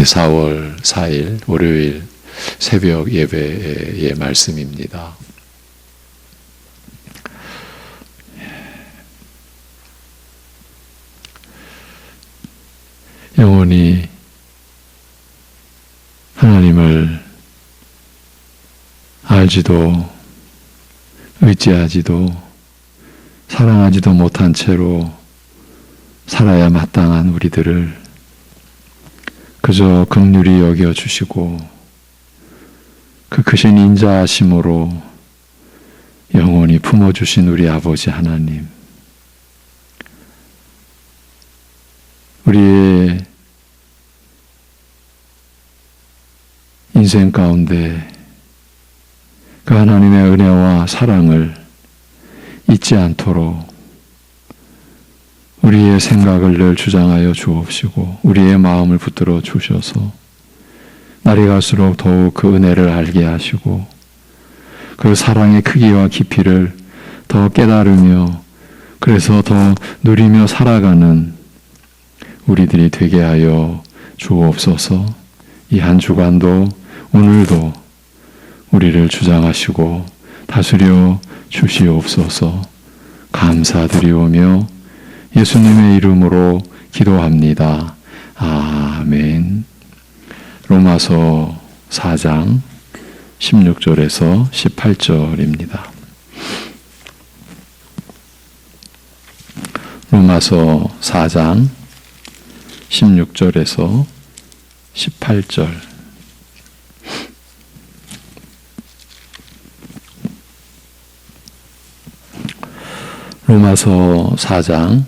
4월 4일 월요일 새벽 예배의 말씀입니다. 영원히 하나님을 알지도 의지하지도 사랑하지도 못한 채로 살아야 마땅한 우리들을 그저 긍휼히 여겨주시고 그 크신 인자하심으로 영원히 품어주신 우리 아버지 하나님, 우리의 인생 가운데 그 하나님의 은혜와 사랑을 잊지 않도록 우리의 생각을 늘 주장하여 주옵시고 우리의 마음을 붙들어 주셔서 날이 갈수록 더욱 그 은혜를 알게 하시고 그 사랑의 크기와 깊이를 더 깨달으며 그래서 더 누리며 살아가는 우리들이 되게 하여 주옵소서. 이 한 주간도 오늘도 우리를 주장하시고 다스려 주시옵소서. 감사드리오며 예수님의 이름으로 기도합니다. 아멘. 로마서 4장 16절에서 18절입니다. 로마서 4장 16절에서 18절. 로마서 4장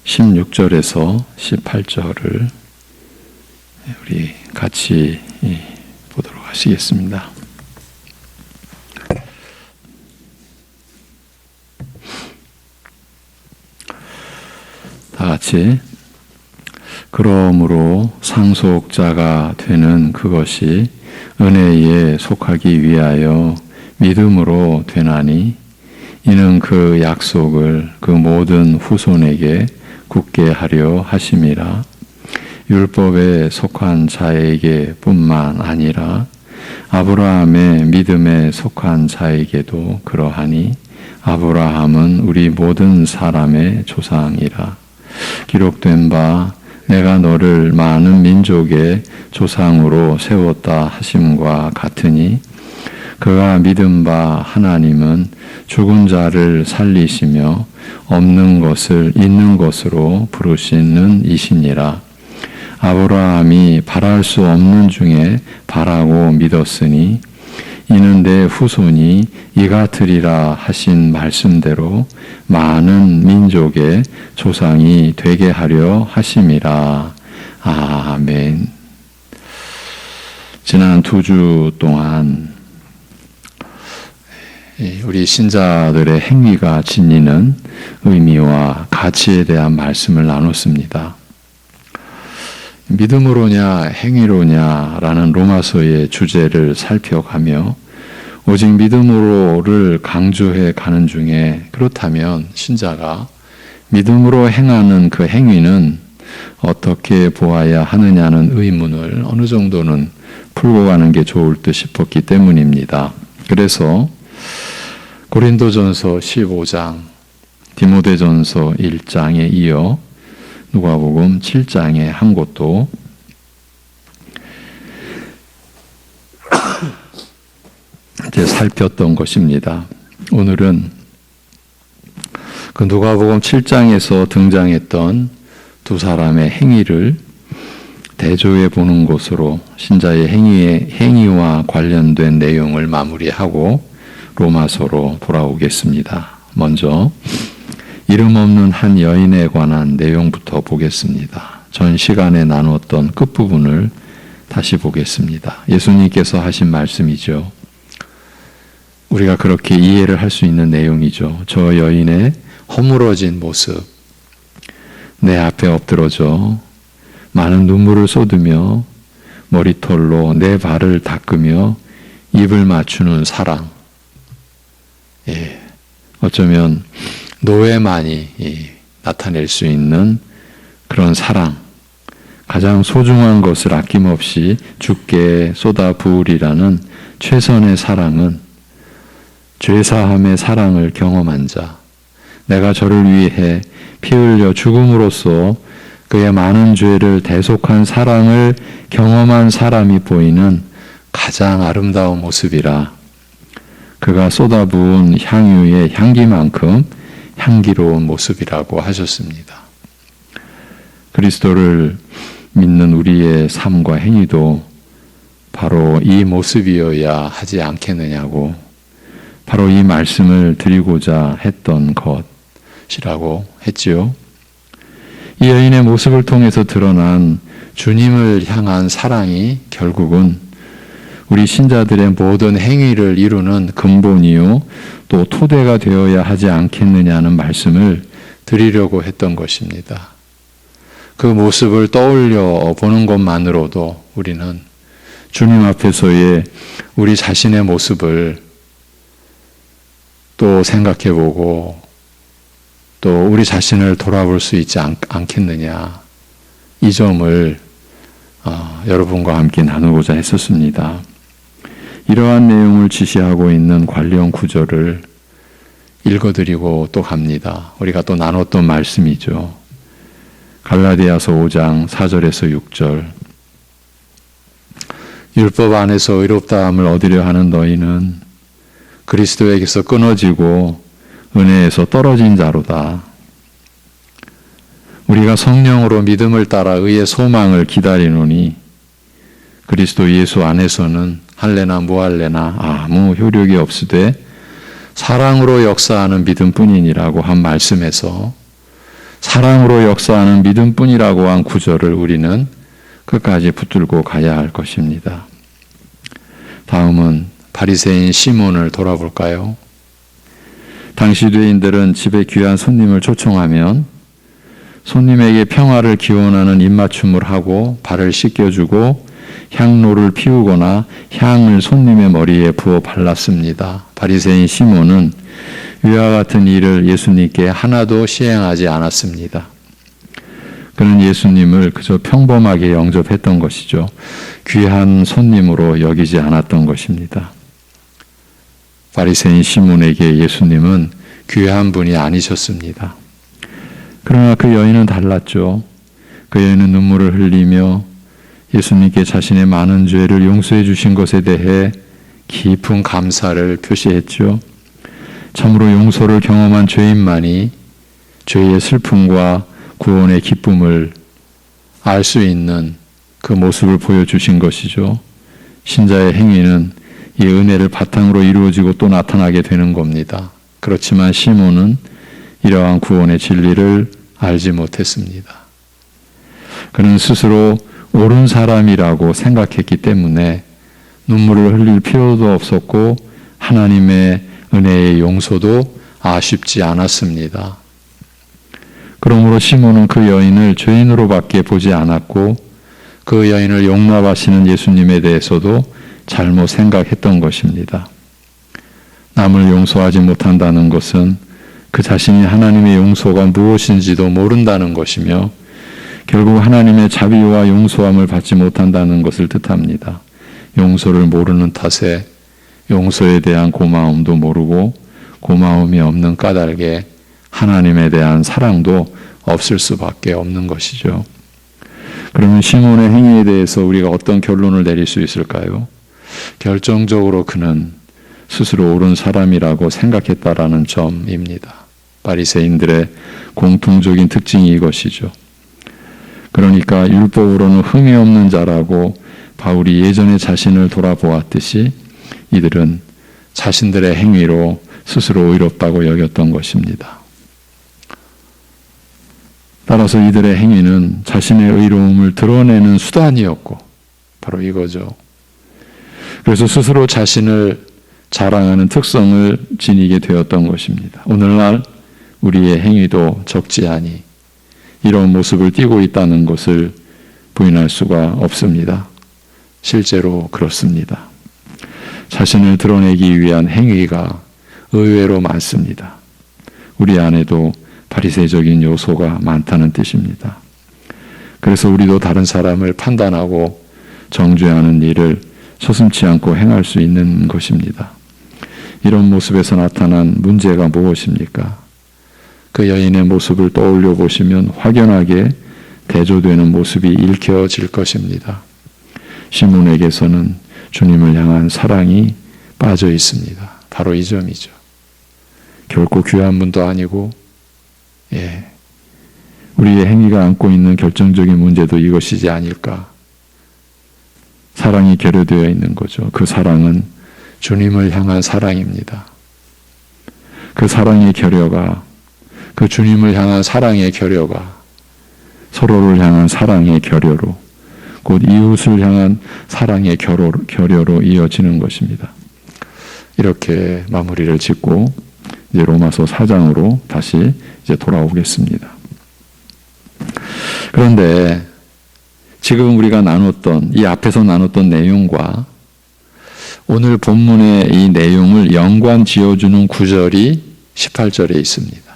16절에서 18절을 우리 같이 보도록 하시겠습니다. 다 같이. 그러므로 상속자가 되는 그것이 은혜에 속하기 위하여 믿음으로 되나니 이는 그 약속을 그 모든 후손에게 굳게 하려 하심이라. 율법에 속한 자에게 뿐만 아니라 아브라함의 믿음에 속한 자에게도 그러하니 아브라함은 우리 모든 사람의 조상이라. 기록된 바 내가 너를 많은 민족의 조상으로 세웠다 하심과 같으니 그가 믿은 바 하나님은 죽은 자를 살리시며 없는 것을 있는 것으로 부르시는 이시니라. 아브라함이 바랄 수 없는 중에 바라고 믿었으니 이는 내 후손이 이같으리라 하신 말씀대로 많은 민족의 조상이 되게 하려 하심이라. 아멘. 지난 2주 동안 우리 신자들의 행위가 지니는 의미와 가치에 대한 말씀을 나눴습니다. 믿음으로냐 행위로냐라는 로마서의 주제를 살펴가며 오직 믿음으로를 강조해 가는 중에 그렇다면 신자가 믿음으로 행하는 그 행위는 어떻게 보아야 하느냐는 의문을 어느 정도는 풀고 가는 게 좋을 듯 싶었기 때문입니다. 그래서 고린도전서 15장, 디모데전서 1장에 이어 누가복음 7장의 한 곳도 이제 살폈던 것입니다. 오늘은 그 누가복음 7장에서 등장했던 두 사람의 행위를 대조해 보는 것으로 신자의 행위와 관련된 내용을 마무리하고 로마서로 돌아오겠습니다. 먼저 이름 없는 한 여인에 관한 내용부터 보겠습니다. 전 시간에 나누었던 끝부분을 다시 보겠습니다. 예수님께서 하신 말씀이죠. 우리가 그렇게 이해를 할 수 있는 내용이죠. 저 여인의 허물어진 모습, 내 앞에 엎드러져 많은 눈물을 쏟으며 머리털로 내 발을 닦으며 입을 맞추는 사랑. 어쩌면 노예만이 나타낼 수 있는 그런 사랑, 가장 소중한 것을 아낌없이 주께 쏟아 부으리라는 최선의 사랑은 죄사함의 사랑을 경험한 자, 내가 저를 위해 피 흘려 죽음으로써 그의 많은 죄를 대속한 사랑을 경험한 사람이 보이는 가장 아름다운 모습이라. 그가 쏟아부은 향유의 향기만큼 향기로운 모습이라고 하셨습니다. 그리스도를 믿는 우리의 삶과 행위도 바로 이 모습이어야 하지 않겠느냐고, 바로 이 말씀을 드리고자 했던 것이라고 했지요. 이 여인의 모습을 통해서 드러난 주님을 향한 사랑이 결국은 우리 신자들의 모든 행위를 이루는 근본이요 또 토대가 되어야 하지 않겠느냐는 말씀을 드리려고 했던 것입니다. 그 모습을 떠올려 보는 것만으로도 우리는 주님 앞에서의 우리 자신의 모습을 또 생각해 보고 또 우리 자신을 돌아볼 수 있지 않겠느냐, 이 점을 여러분과 함께 나누고자 했었습니다. 이러한 내용을 지시하고 있는 관련 구절을 읽어드리고 또 갑니다. 우리가 또 나눴던 말씀이죠. 갈라디아서 5장 4절에서 6절. 율법 안에서 의롭다함을 얻으려 하는 너희는 그리스도에게서 끊어지고 은혜에서 떨어진 자로다. 우리가 성령으로 믿음을 따라 의의 소망을 기다리노니 그리스도 예수 안에서는 할래나 무할래나 아무 효력이 없으되 사랑으로 역사하는 믿음뿐이니라고 한 말씀에서 사랑으로 역사하는 믿음뿐이라고 한 구절을 우리는 끝까지 붙들고 가야 할 것입니다. 다음은 바리새인 시몬을 돌아볼까요? 당시 유대인들은 집에 귀한 손님을 초청하면 손님에게 평화를 기원하는 입맞춤을 하고 발을 씻겨주고 향로를 피우거나 향을 손님의 머리에 부어 발랐습니다. 바리새인 시몬은 위와 같은 일을 예수님께 하나도 시행하지 않았습니다. 그는 예수님을 그저 평범하게 영접했던 것이죠. 귀한 손님으로 여기지 않았던 것입니다. 바리새인 시몬에게 예수님은 귀한 분이 아니셨습니다. 그러나 그 여인은 달랐죠. 그 여인은 눈물을 흘리며 예수님께 자신의 많은 죄를 용서해 주신 것에 대해 깊은 감사를 표시했죠. 참으로 용서를 경험한 죄인만이 죄의 슬픔과 구원의 기쁨을 알 수 있는 그 모습을 보여주신 것이죠. 신자의 행위는 이 은혜를 바탕으로 이루어지고 또 나타나게 되는 겁니다. 그렇지만 시몬은 이러한 구원의 진리를 알지 못했습니다. 그는 스스로 옳은 사람이라고 생각했기 때문에 눈물을 흘릴 필요도 없었고 하나님의 은혜의 용서도 아쉽지 않았습니다. 그러므로 시몬은 그 여인을 죄인으로밖에 보지 않았고 그 여인을 용납하시는 예수님에 대해서도 잘못 생각했던 것입니다. 남을 용서하지 못한다는 것은 그 자신이 하나님의 용서가 무엇인지도 모른다는 것이며 결국 하나님의 자비와 용서함을 받지 못한다는 것을 뜻합니다. 용서를 모르는 탓에 용서에 대한 고마움도 모르고 고마움이 없는 까닭에 하나님에 대한 사랑도 없을 수밖에 없는 것이죠. 그러면 시몬의 행위에 대해서 우리가 어떤 결론을 내릴 수 있을까요? 결정적으로 그는 스스로 옳은 사람이라고 생각했다라는 점입니다. 바리새인들의 공통적인 특징이 이것이죠. 그러니까 율법으로는 흠이 없는 자라고 바울이 예전에 자신을 돌아보았듯이 이들은 자신들의 행위로 스스로 의롭다고 여겼던 것입니다. 따라서 이들의 행위는 자신의 의로움을 드러내는 수단이었고 바로 이거죠. 그래서 스스로 자신을 자랑하는 특성을 지니게 되었던 것입니다. 오늘날 우리의 행위도 적지 않이 이런 모습을 띠고 있다는 것을 부인할 수가 없습니다. 실제로 그렇습니다. 자신을 드러내기 위한 행위가 의외로 많습니다. 우리 안에도 바리새적인 요소가 많다는 뜻입니다. 그래서 우리도 다른 사람을 판단하고 정죄하는 일을 서슴지 않고 행할 수 있는 것입니다. 이런 모습에서 나타난 문제가 무엇입니까? 그 여인의 모습을 떠올려 보시면 확연하게 대조되는 모습이 읽혀질 것입니다. 시몬에게서는 주님을 향한 사랑이 빠져 있습니다. 바로 이 점이죠. 결코 귀한 분도 아니고, 우리의 행위가 안고 있는 결정적인 문제도 이것이지 아닐까. 사랑이 결여되어 있는 거죠. 그 사랑은 주님을 향한 사랑입니다. 그 사랑의 결여가, 그 주님을 향한 사랑의 결여가 서로를 향한 사랑의 결여로, 곧 이웃을 향한 사랑의 결여로 이어지는 것입니다. 이렇게 마무리를 짓고 이제 로마서 4장으로 다시 이제 돌아오겠습니다. 그런데 지금 우리가 나눴던, 이 앞에서 나눴던 내용과 오늘 본문의 이 내용을 연관 지어주는 구절이 18절에 있습니다.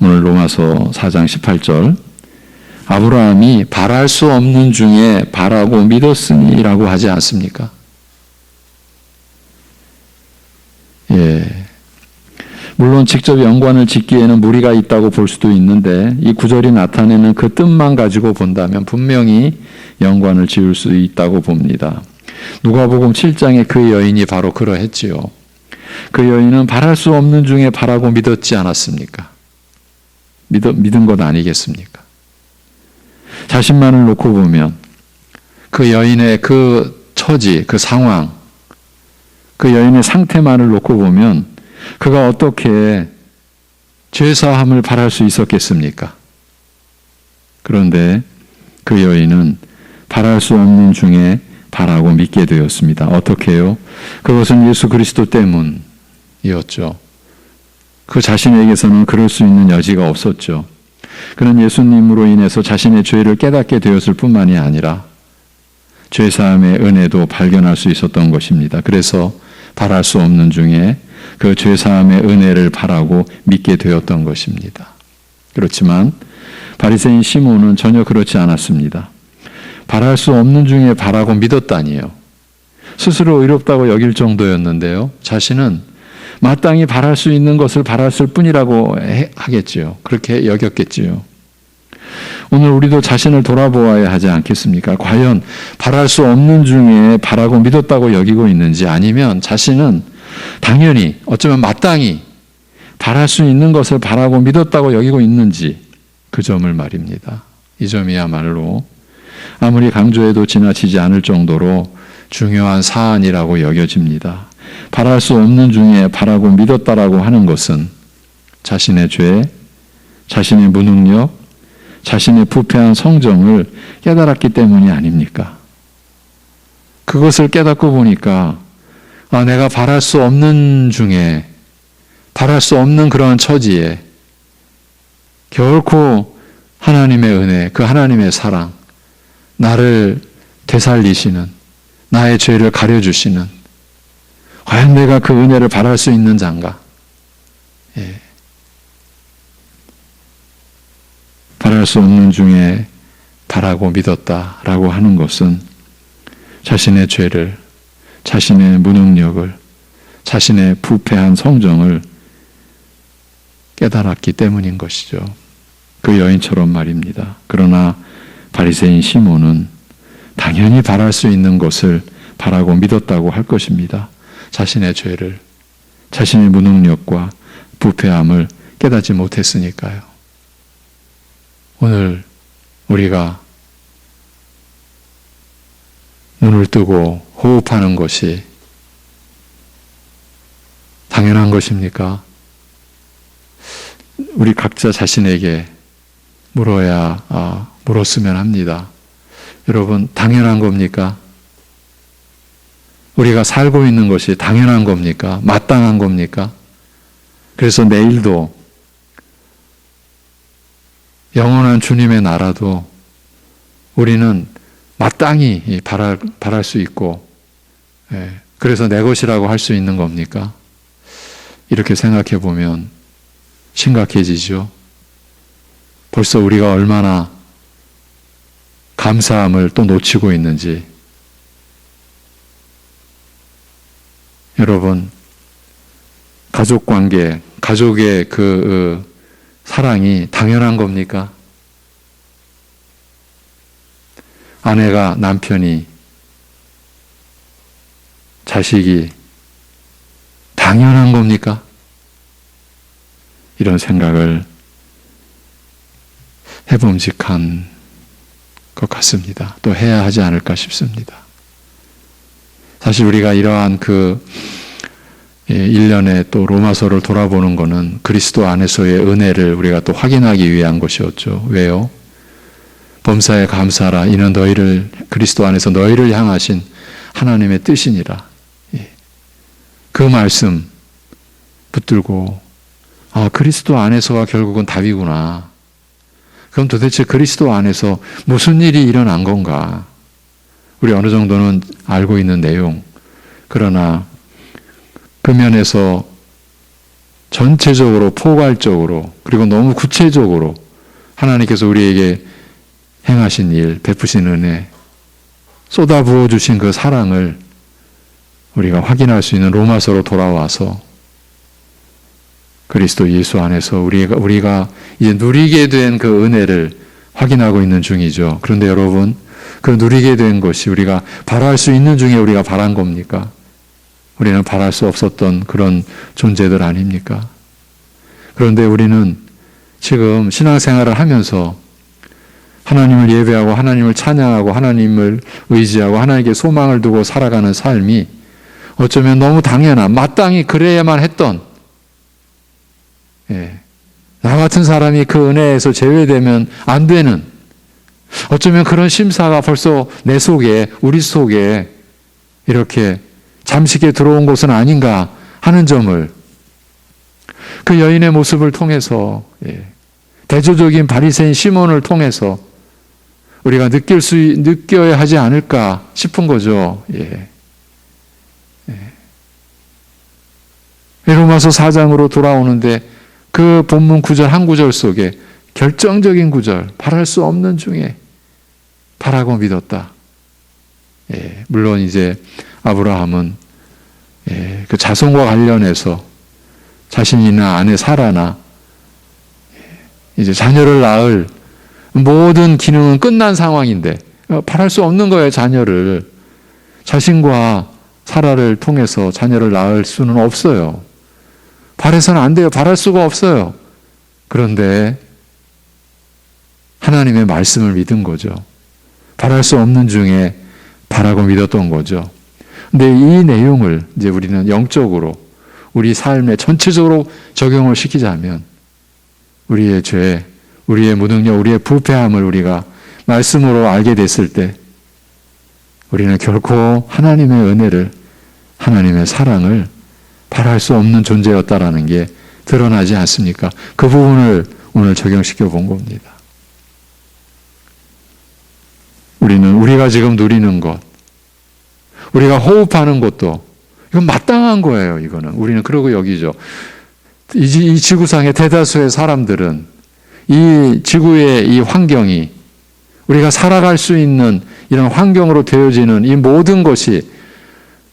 오늘 로마서 4장 18절, 아브라함이 바랄 수 없는 중에 바라고 믿었으니라고 하지 않습니까? 물론 직접 연관을 짓기에는 무리가 있다고 볼 수도 있는데 이 구절이 나타내는 그 뜻만 가지고 본다면 분명히 연관을 지을 수 있다고 봅니다. 누가복음 7장에 그 여인이 바로 그러했지요. 그 여인은 바랄 수 없는 중에 바라고 믿었지 않았습니까? 믿은 것 아니겠습니까? 자신만을 놓고 보면 그 여인의 그 처지, 그 상황, 그 여인의 상태만을 놓고 보면 그가 어떻게 죄사함을 바랄 수 있었겠습니까? 그런데 그 여인은 바랄 수 없는 중에 바라고 믿게 되었습니다. 어떻게요? 그것은 예수 그리스도 때문이었죠. 그 자신에게서는 그럴 수 있는 여지가 없었죠. 그는 예수님으로 인해서 자신의 죄를 깨닫게 되었을 뿐만이 아니라 죄사함의 은혜도 발견할 수 있었던 것입니다. 그래서 바랄 수 없는 중에 그 죄사함의 은혜를 바라고 믿게 되었던 것입니다. 그렇지만 바리새인 시몬은 전혀 그렇지 않았습니다. 바랄 수 없는 중에 바라고 믿었다니요. 스스로 의롭다고 여길 정도였는데요. 자신은 마땅히 바랄 수 있는 것을 바랐을 뿐이라고 하겠지요. 그렇게 여겼겠지요. 오늘 우리도 자신을 돌아보아야 하지 않겠습니까? 과연 바랄 수 없는 중에 바라고 믿었다고 여기고 있는지, 아니면 자신은 당연히 어쩌면 마땅히 바랄 수 있는 것을 바라고 믿었다고 여기고 있는지, 그 점을 말입니다. 이 점이야말로 아무리 강조해도 지나치지 않을 정도로 중요한 사안이라고 여겨집니다. 바랄 수 없는 중에 바라고 믿었다라고 하는 것은 자신의 죄, 자신의 무능력, 자신의 부패한 성정을 깨달았기 때문이 아닙니까? 그것을 깨닫고 보니까 내가 바랄 수 없는 중에, 바랄 수 없는 그러한 처지에 결코 하나님의 은혜, 그 하나님의 사랑, 나를 되살리시는, 나의 죄를 가려주시는, 과연 내가 그 은혜를 바랄 수 있는 자인가? 바랄 수 없는 중에 바라고 믿었다라고 하는 것은 자신의 죄를, 자신의 무능력을, 자신의 부패한 성정을 깨달았기 때문인 것이죠. 그 여인처럼 말입니다. 그러나 바리새인 시몬은 당연히 바랄 수 있는 것을 바라고 믿었다고 할 것입니다. 자신의 죄를, 자신의 무능력과 부패함을 깨닫지 못했으니까요. 오늘 우리가 눈을 뜨고 호흡하는 것이 당연한 것입니까? 우리 각자 자신에게 물었으면 합니다. 여러분, 당연한 겁니까? 우리가 살고 있는 것이 당연한 겁니까? 마땅한 겁니까? 그래서 내일도 영원한 주님의 나라도 우리는 마땅히 바랄 수 있고, 그래서 내 것이라고 할 수 있는 겁니까? 이렇게 생각해 보면 심각해지죠. 벌써 우리가 얼마나 감사함을 또 놓치고 있는지. 여러분, 가족 관계, 가족의 그 사랑이 당연한 겁니까? 아내가, 남편이, 자식이 당연한 겁니까? 이런 생각을 해봄직한 것 같습니다. 또 해야 하지 않을까 싶습니다. 사실 우리가 이러한 그 1년에 또 로마서를 돌아보는 것은 그리스도 안에서의 은혜를 우리가 또 확인하기 위한 것이었죠. 왜요? 범사에 감사하라. 이는 너희를 그리스도 안에서 너희를 향하신 하나님의 뜻이니라. 그 말씀 붙들고 그리스도 안에서가 결국은 답이구나. 그럼 도대체 그리스도 안에서 무슨 일이 일어난 건가? 우리 어느 정도는 알고 있는 내용. 그러나 그 면에서 전체적으로 포괄적으로 그리고 너무 구체적으로 하나님께서 우리에게 행하신 일, 베푸신 은혜, 쏟아부어 주신 그 사랑을 우리가 확인할 수 있는 로마서로 돌아와서 그리스도 예수 안에서 우리가 이제 누리게 된 그 은혜를 확인하고 있는 중이죠. 그런데 여러분, 그 누리게 된 것이 우리가 바랄 수 있는 중에 우리가 바란 겁니까? 우리는 바랄 수 없었던 그런 존재들 아닙니까? 그런데 우리는 지금 신앙생활을 하면서 하나님을 예배하고 하나님을 찬양하고 하나님을 의지하고 하나님께 소망을 두고 살아가는 삶이 어쩌면 너무 당연한, 마땅히 그래야만 했던, 나 같은 사람이 그 은혜에서 제외되면 안 되는, 어쩌면 그런 심사가 벌써 내 속에, 우리 속에 이렇게 잠식에 들어온 것은 아닌가 하는 점을 그 여인의 모습을 통해서, 대조적인 바리새인 시몬을 통해서 우리가 느껴야 하지 않을까 싶은 거죠. 로마서 4장으로 돌아오는데 그 본문 구절 한 구절 속에 결정적인 구절, 바랄 수 없는 중에 바라고 믿었다. 물론 이제 아브라함은 그 자손과 관련해서 자신이나 아내 사라나 이제 자녀를 낳을 모든 기능은 끝난 상황인데 바랄 수 없는 거예요. 자녀를, 자신과 사라를 통해서 자녀를 낳을 수는 없어요. 바라서는 안 돼요. 바랄 수가 없어요. 그런데 하나님의 말씀을 믿은 거죠. 바랄 수 없는 중에 바라고 믿었던 거죠. 근데 이 내용을 이제 우리는 영적으로 우리 삶에 전체적으로 적용을 시키자면 우리의 죄, 우리의 무능력, 우리의 부패함을 우리가 말씀으로 알게 됐을 때 우리는 결코 하나님의 은혜를, 하나님의 사랑을 바랄 수 없는 존재였다라는 게 드러나지 않습니까? 그 부분을 오늘 적용시켜 본 겁니다. 우리는 우리가 지금 누리는 것, 우리가 호흡하는 것도 이건 마땅한 거예요. 이거는 우리는 그러고 여기죠. 이 지구상의 대다수의 사람들은 이 지구의 이 환경이 우리가 살아갈 수 있는 이런 환경으로 되어지는 이 모든 것이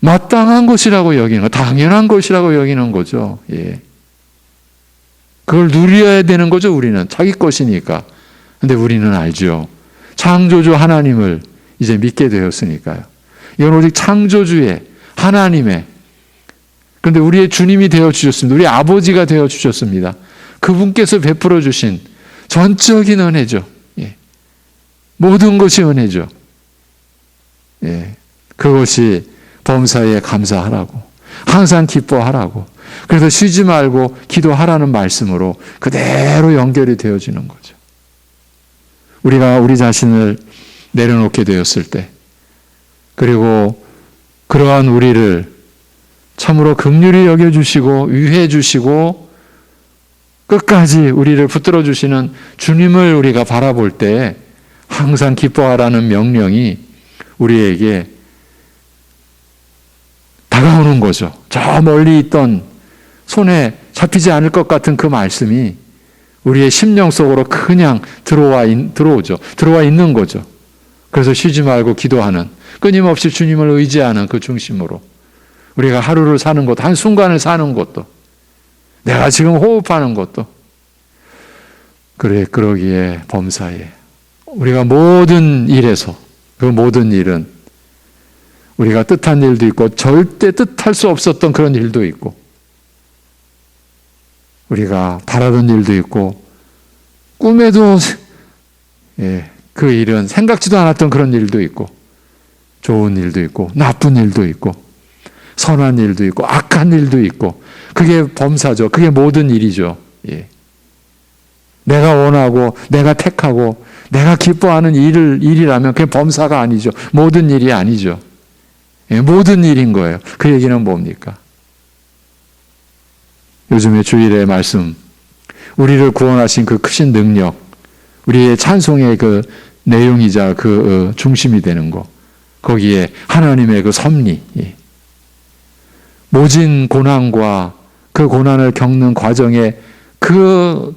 마땅한 것이라고 여기는 거, 당연한 것이라고 여기는 거죠. 그걸 누려야 되는 거죠. 우리는 자기 것이니까. 근데 우리는 알죠. 창조주 하나님을 이제 믿게 되었으니까요. 이건 오직 창조주의 하나님의, 그런데 우리의 주님이 되어 주셨습니다. 우리 아버지가 되어 주셨습니다. 그분께서 베풀어 주신 전적인 은혜죠. 모든 것이 은혜죠. 그것이 범사에 감사하라고, 항상 기뻐하라고, 그래서 쉬지 말고 기도하라는 말씀으로 그대로 연결이 되어지는 거죠. 우리가 우리 자신을 내려놓게 되었을 때, 그리고 그러한 우리를 참으로 긍휼히 여겨주시고 위해 주시고 끝까지 우리를 붙들어 주시는 주님을 우리가 바라볼 때 항상 기뻐하라는 명령이 우리에게 다가오는 거죠. 저 멀리 있던 손에 잡히지 않을 것 같은 그 말씀이 우리의 심령 속으로 그냥 들어오죠. 들어와 있는 거죠. 그래서 쉬지 말고 기도하는, 끊임없이 주님을 의지하는 그 중심으로 우리가 하루를 사는 것도, 한순간을 사는 것도, 내가 지금 호흡하는 것도, 그래, 그러기에 범사에 우리가 모든 일에서, 그 모든 일은 우리가 뜻한 일도 있고 절대 뜻할 수 없었던 그런 일도 있고, 우리가 바라던 일도 있고, 꿈에도 그 일은 생각지도 않았던 그런 일도 있고, 좋은 일도 있고 나쁜 일도 있고 선한 일도 있고 악한 일도 있고, 그게 범사죠. 그게 모든 일이죠. 내가 원하고 내가 택하고 내가 기뻐하는 일이라면 그게 범사가 아니죠. 모든 일이 아니죠. 모든 일인 거예요. 그 얘기는 뭡니까? 요즘에 주일의 말씀, 우리를 구원하신 그 크신 능력, 우리의 찬송의 그 내용이자 그 중심이 되는 거, 거기에 하나님의 그 섭리, 모진 고난과 그 고난을 겪는 과정에 그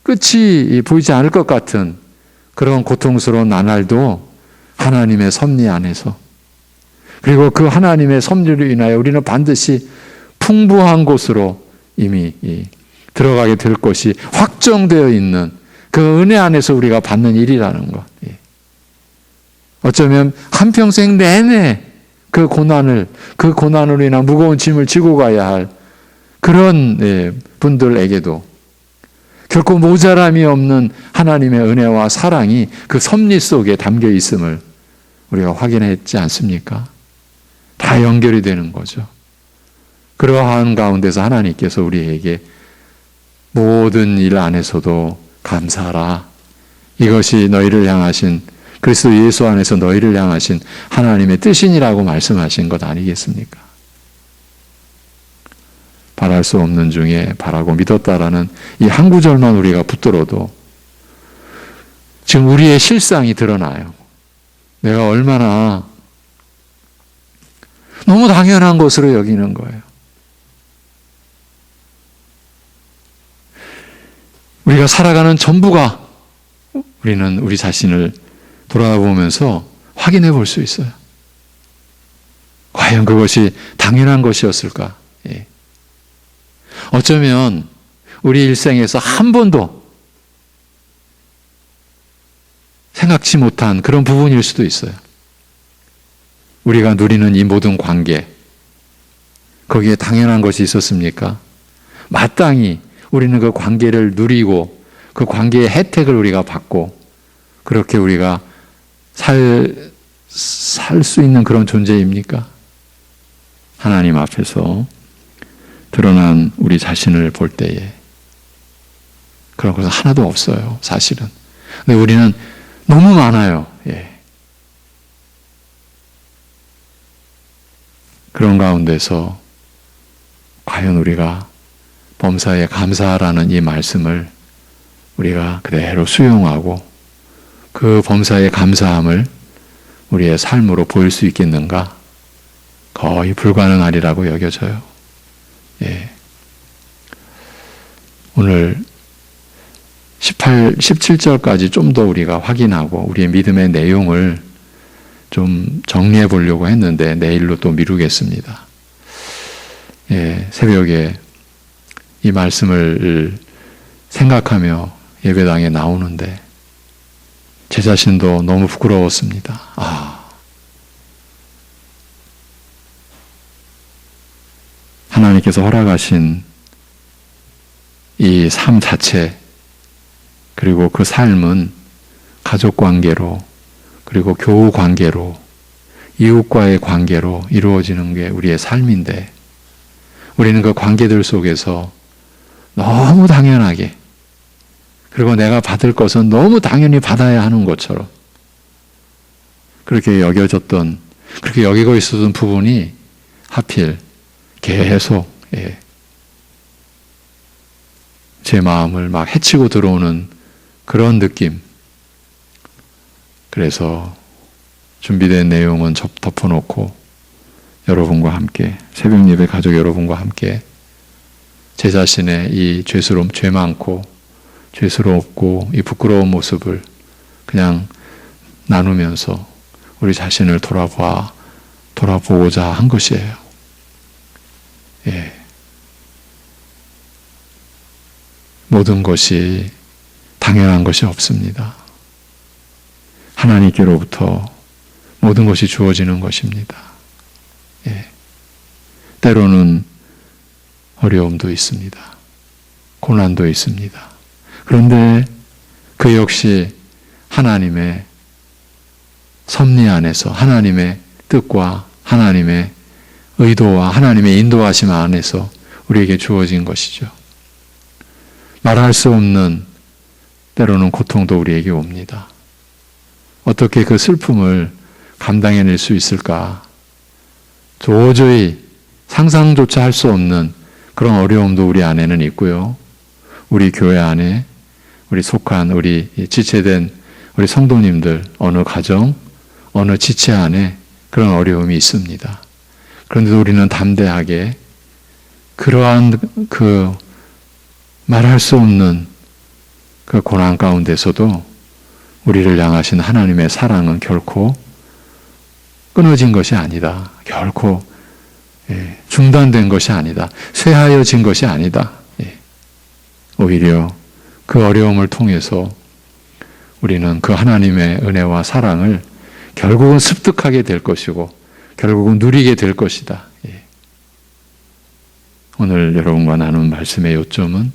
끝이 보이지 않을 것 같은 그런 고통스러운 나날도 하나님의 섭리 안에서, 그리고 그 하나님의 섭리로 인하여 우리는 반드시 풍부한 곳으로 이미 들어가게 될 것이 확정되어 있는 그 은혜 안에서 우리가 받는 일이라는 것. 어쩌면 한평생 내내 그 고난으로 인한 무거운 짐을 지고 가야 할 그런 분들에게도 결코 모자람이 없는 하나님의 은혜와 사랑이 그 섭리 속에 담겨 있음을 우리가 확인했지 않습니까? 다 연결이 되는 거죠. 그러한 가운데서 하나님께서 우리에게 모든 일 안에서도 감사하라, 이것이 너희를 향하신, 그리스도 예수 안에서 너희를 향하신 하나님의 뜻이니라고 말씀하신 것 아니겠습니까? 바랄 수 없는 중에 바라고 믿었다라는 이 한 구절만 우리가 붙들어도 지금 우리의 실상이 드러나요. 내가 얼마나 너무 당연한 것으로 여기는 거예요. 우리가 살아가는 전부가 우리는 우리 자신을 돌아보면서 확인해 볼 수 있어요. 과연 그것이 당연한 것이었을까? 어쩌면 우리 일생에서 한 번도 생각지 못한 그런 부분일 수도 있어요. 우리가 누리는 이 모든 관계, 거기에 당연한 것이 있었습니까? 마땅히 우리는 그 관계를 누리고 그 관계의 혜택을 우리가 받고 그렇게 우리가 살 수 있는 그런 존재입니까? 하나님 앞에서 드러난 우리 자신을 볼 때에 그런 것은 하나도 없어요, 사실은. 근데 우리는 너무 많아요. 그런 가운데서 과연 우리가 범사에 감사하라는 이 말씀을 우리가 그대로 수용하고 그 범사의 감사함을 우리의 삶으로 보일 수 있겠는가? 거의 불가능하리라고 여겨져요. 오늘 17절까지 좀 더 우리가 확인하고 우리의 믿음의 내용을 좀 정리해 보려고 했는데 내일로 또 미루겠습니다. 새벽에 이 말씀을 생각하며 예배당에 나오는데 제 자신도 너무 부끄러웠습니다. 하나님께서 허락하신 이 삶 자체, 그리고 그 삶은 가족 관계로, 그리고 교우 관계로, 이웃과의 관계로 이루어지는 게 우리의 삶인데, 우리는 그 관계들 속에서 너무 당연하게, 그리고 내가 받을 것은 너무 당연히 받아야 하는 것처럼 그렇게 여겨졌던, 그렇게 여기고 있었던 부분이 하필 계속 제 마음을 막 해치고 들어오는 그런 느낌. 그래서 준비된 내용은 덮어놓고 여러분과 함께, 새벽 예배 가족 여러분과 함께 제 자신의 이 죄스러움, 죄 많고 죄스럽고 이 부끄러운 모습을 그냥 나누면서 우리 자신을 돌아보고자 한 것이에요. 예. 모든 것이 당연한 것이 없습니다. 하나님께로부터 모든 것이 주어지는 것입니다. 예. 때로는 어려움도 있습니다. 고난도 있습니다. 그런데 그 역시 하나님의 섭리 안에서 하나님의 뜻과 하나님의 의도와 하나님의 인도하심 안에서 우리에게 주어진 것이죠. 말할 수 없는 때로는 고통도 우리에게 옵니다. 어떻게 그 슬픔을 감당해낼 수 있을까? 도저히 상상조차 할 수 없는 그런 어려움도 우리 안에는 있고요. 우리 교회 안에 우리 속한 우리 지체된 우리 성도님들 어느 가정, 어느 지체 안에 그런 어려움이 있습니다. 그런데도 우리는 담대하게 그러한 그 말할 수 없는 그 고난 가운데서도 우리를 향하신 하나님의 사랑은 결코 끊어진 것이 아니다. 결코 중단된 것이 아니다. 쇠하여진 것이 아니다. 오히려 그 어려움을 통해서 우리는 그 하나님의 은혜와 사랑을 결국은 습득하게 될 것이고 결국은 누리게 될 것이다. 오늘 여러분과 나눈 말씀의 요점은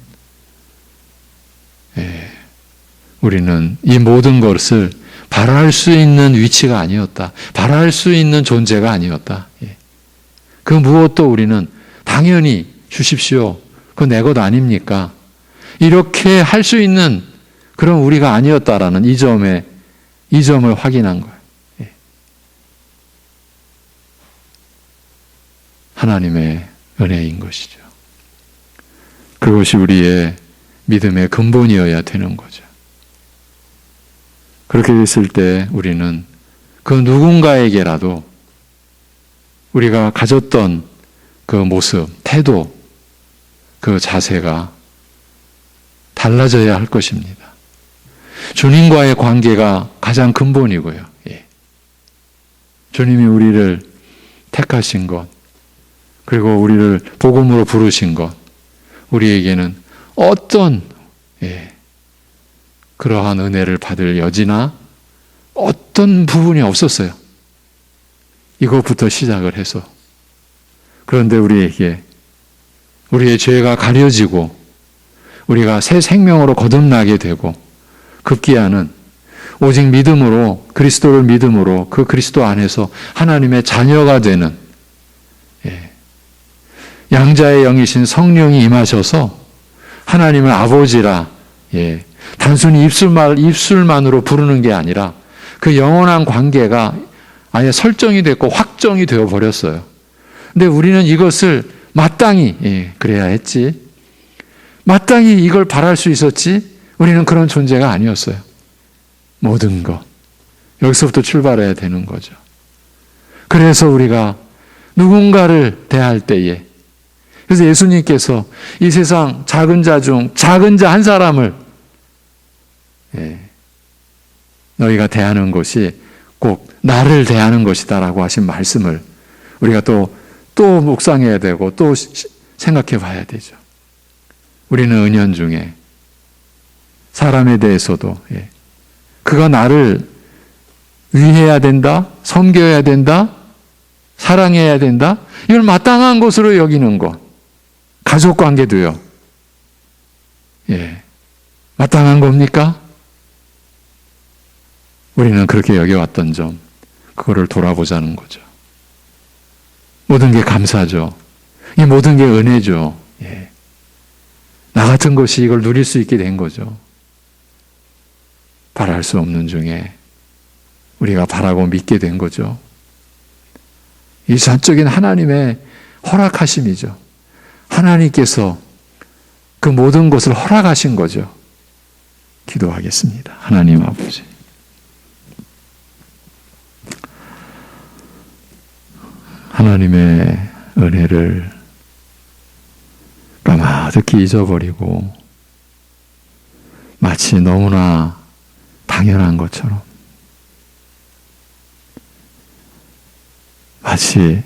우리는 이 모든 것을 바랄 수 있는 위치가 아니었다. 바랄 수 있는 존재가 아니었다. 그 무엇도 우리는 당연히 주십시오. 그거 내 것 아닙니까? 이렇게 할 수 있는 그런 우리가 아니었다라는 이 점을 확인한 거예요. 하나님의 은혜인 것이죠. 그것이 우리의 믿음의 근본이어야 되는 거죠. 그렇게 됐을 때 우리는 그 누군가에게라도 우리가 가졌던 그 모습, 태도, 그 자세가 달라져야 할 것입니다. 주님과의 관계가 가장 근본이고요. 주님이 우리를 택하신 것, 그리고 우리를 복음으로 부르신 것, 우리에게는 어떤 그러한 은혜를 받을 여지나 어떤 부분이 없었어요. 이것부터 시작을 해서. 그런데 우리에게 우리의 죄가 가려지고 우리가 새 생명으로 거듭나게 되고 급기야는 오직 믿음으로 그리스도를 믿음으로 그 그리스도 안에서 하나님의 자녀가 되는 양자의 영이신 성령이 임하셔서 하나님을 아버지라 단순히 입술만으로 부르는 게 아니라 그 영원한 관계가 아예 설정이 됐고 확정이 되어 버렸어요. 근데 우리는 이것을 마땅히 그래야 했지. 마땅히 이걸 바랄 수 있었지. 우리는 그런 존재가 아니었어요. 모든 것. 여기서부터 출발해야 되는 거죠. 그래서 우리가 누군가를 대할 때에 그래서 예수님께서 이 세상 작은 자 중 작은 자 한 사람을 너희가 대하는 것이 꼭 나를 대하는 것이다라고 하신 말씀을 우리가 또 묵상해야 되고 또 생각해 봐야 되죠. 우리는 은연중에 사람에 대해서도 그가 나를 위해야 된다, 섬겨야 된다, 사랑해야 된다, 이걸 마땅한 것으로 여기는 것. 가족관계도요. 마땅한 겁니까? 우리는 그렇게 여겨왔던 점, 그거를 돌아보자는 거죠. 모든 게 감사죠. 이 모든 게 은혜죠. 나 같은 것이 이걸 누릴 수 있게 된 거죠. 바랄 수 없는 중에 우리가 바라고 믿게 된 거죠. 이 전적인 하나님의 허락하심이죠. 하나님께서 그 모든 것을 허락하신 거죠. 기도하겠습니다. 하나님 아버지. 하나님의 은혜를 까마득히 잊어버리고 마치 너무나 당연한 것처럼, 마치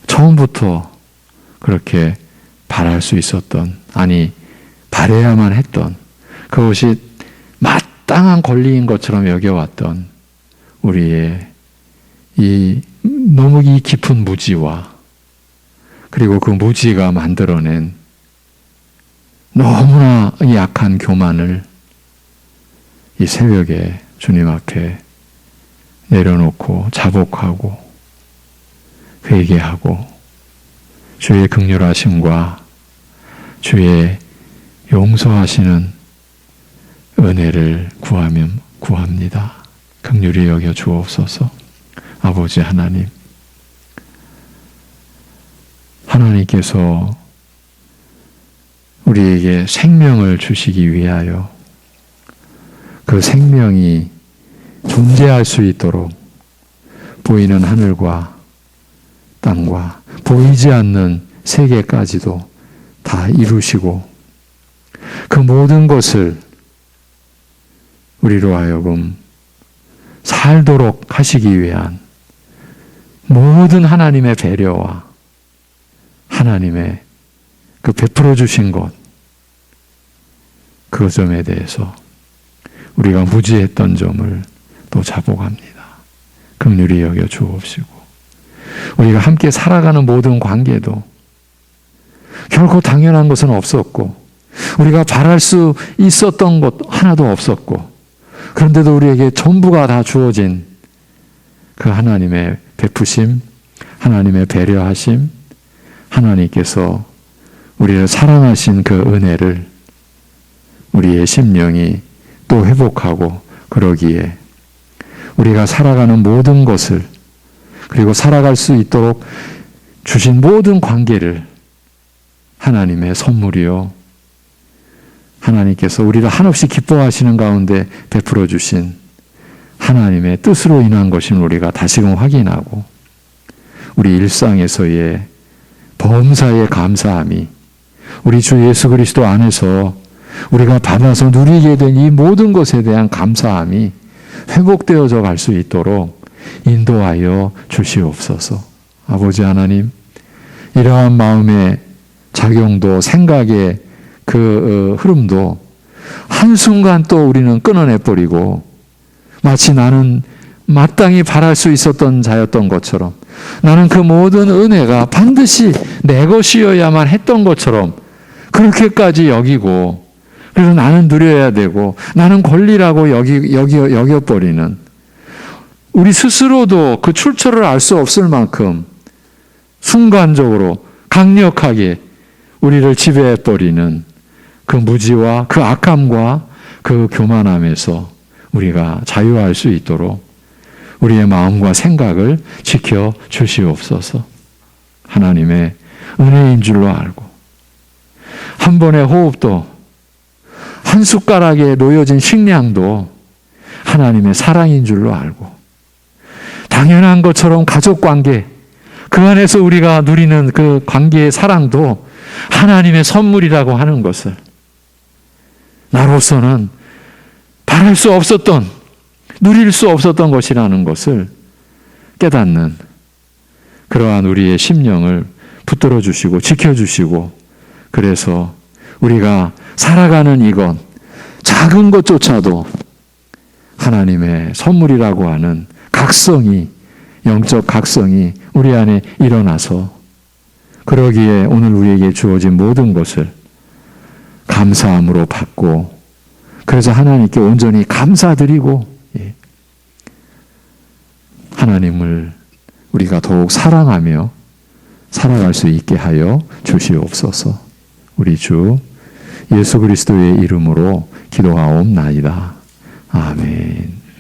처음부터 그렇게 바랄 수 있었던, 아니 바라야만 했던, 그것이 마땅한 권리인 것처럼 여겨왔던 우리의 너무 이 깊은 무지와, 그리고 그 무지가 만들어낸 너무나 약한 교만을 이 새벽에 주님 앞에 내려놓고 자복하고 회개하고 주의 긍휼하심과 주의 용서하시는 은혜를 구합니다. 긍휼히 여겨 주옵소서. 아버지 하나님, 하나님께서 우리에게 생명을 주시기 위하여 그 생명이 존재할 수 있도록 보이는 하늘과 땅과 보이지 않는 세계까지도 다 이루시고, 그 모든 것을 우리로 하여금 살도록 하시기 위한 모든 하나님의 배려와 하나님의 그 베풀어 주신 것, 그 점에 대해서 우리가 무지했던 점을 또 자복합니다. 긍휼히 여겨 주옵시고, 우리가 함께 살아가는 모든 관계도 결코 당연한 것은 없었고, 우리가 바랄 수 있었던 것 하나도 없었고, 그런데도 우리에게 전부가 다 주어진 그 하나님의 베푸심, 하나님의 배려하심, 하나님께서 우리를 사랑하신 그 은혜를 우리의 심령이 또 회복하고, 그러기에 우리가 살아가는 모든 것을, 그리고 살아갈 수 있도록 주신 모든 관계를 하나님의 선물이요, 하나님께서 우리를 한없이 기뻐하시는 가운데 베풀어 주신 하나님의 뜻으로 인한 것임을 우리가 다시금 확인하고, 우리 일상에서의 범사의 감사함이 우리 주 예수 그리스도 안에서 우리가 받아서 누리게 된 이 모든 것에 대한 감사함이 회복되어져 갈 수 있도록 인도하여 주시옵소서. 아버지 하나님, 이러한 마음의 작용도, 생각의 그 흐름도 한순간 또 우리는 끊어내버리고, 마치 나는 마땅히 바랄 수 있었던 자였던 것처럼, 나는 그 모든 은혜가 반드시 내 것이어야만 했던 것처럼 그렇게까지 여기고, 그래서 나는 누려야 되고 나는 권리라고 여겨버리는, 우리 스스로도 그 출처를 알 수 없을 만큼 순간적으로 강력하게 우리를 지배해버리는 그 무지와 그 악함과 그 교만함에서 우리가 자유할 수 있도록 우리의 마음과 생각을 지켜 주시옵소서. 하나님의 은혜인 줄로 알고, 한 번의 호흡도, 한 숟가락에 놓여진 식량도 하나님의 사랑인 줄로 알고, 당연한 것처럼 가족관계, 그 안에서 우리가 누리는 그 관계의 사랑도 하나님의 선물이라고 하는 것을, 나로서는 바랄 수 없었던, 누릴 수 없었던 것이라는 것을 깨닫는 그러한 우리의 심령을 붙들어 주시고 지켜주시고, 그래서 우리가 살아가는 이것, 작은 것조차도 하나님의 선물이라고 하는 각성이, 영적 각성이 우리 안에 일어나서, 그러기에 오늘 우리에게 주어진 모든 것을 감사함으로 받고, 그래서 하나님께 온전히 감사드리고, 하나님을 우리가 더욱 사랑하며 살아갈 수 있게 하여 주시옵소서. 우리 주 예수 그리스도의 이름으로 기도하옵나이다. 아멘.